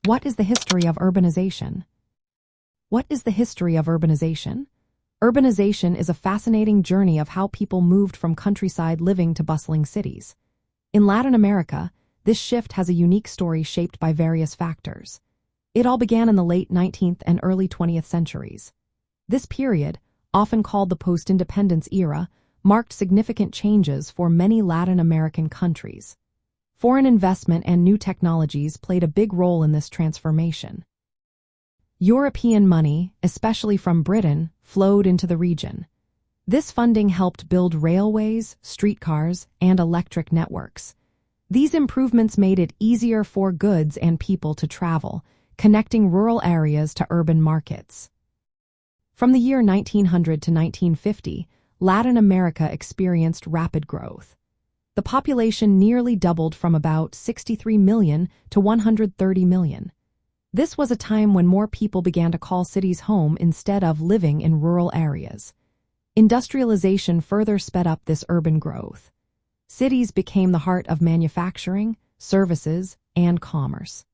What is the history of urbanization? What is the history of urbanization? Urbanization is a fascinating journey of how people moved from countryside living to bustling cities. In Latin America, this shift has a unique story shaped by various factors. It all began in the late 19th and early 20th centuries. This period, often called the post-independence era, marked significant changes for many Latin American countries. Foreign investment and new technologies played a big role in this transformation. European money, especially from Britain, flowed into the region. This funding helped build railways, streetcars, and electric networks. These improvements made it easier for goods and people to travel, connecting rural areas to urban markets. From the year 1900 to 1950, Latin America experienced rapid growth. The population nearly doubled from about 63 million to 130 million. This was a time when more people began to call cities home instead of living in rural areas. Industrialization further sped up this urban growth. Cities became the heart of manufacturing, services, and commerce.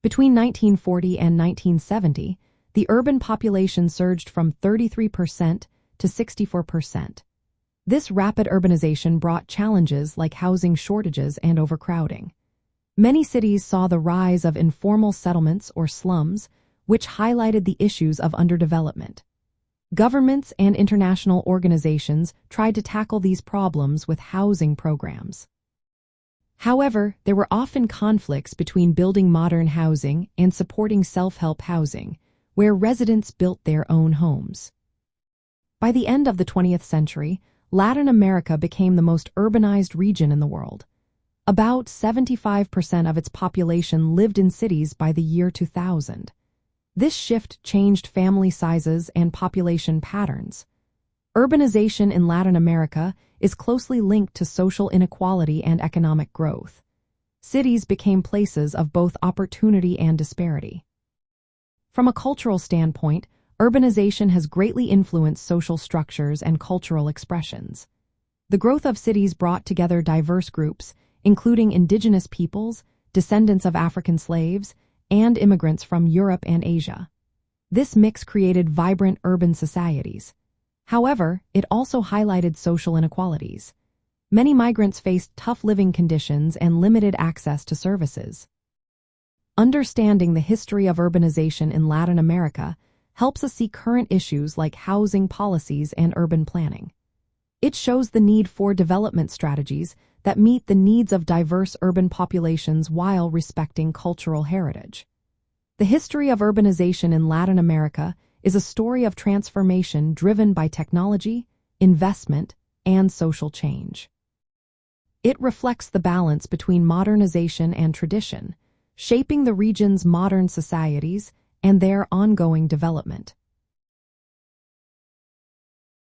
Between 1940 and 1970, the urban population surged from 33% to 64%. This rapid urbanization brought challenges like housing shortages and overcrowding. Many cities saw the rise of informal settlements or slums, which highlighted the issues of underdevelopment. Governments and international organizations tried to tackle these problems with housing programs. However, there were often conflicts between building modern housing and supporting self-help housing, where residents built their own homes. By the end of the 20th century, Latin America became the most urbanized region in the world. About 75% of its population lived in cities by the year 2000. This shift changed family sizes and population patterns. Urbanization in Latin America is closely linked to social inequality and economic growth. Cities became places of both opportunity and disparity. From a cultural standpoint, urbanization has greatly influenced social structures and cultural expressions. The growth of cities brought together diverse groups, including indigenous peoples, descendants of African slaves, and immigrants from Europe and Asia. This mix created vibrant urban societies. However, it also highlighted social inequalities. Many migrants faced tough living conditions and limited access to services. Understanding the history of urbanization in Latin America helps us see current issues like housing policies and urban planning. It shows the need for development strategies that meet the needs of diverse urban populations while respecting cultural heritage. The history of urbanization in Latin America is a story of transformation driven by technology, investment, and social change. It reflects the balance between modernization and tradition, shaping the region's modern societies and their ongoing development.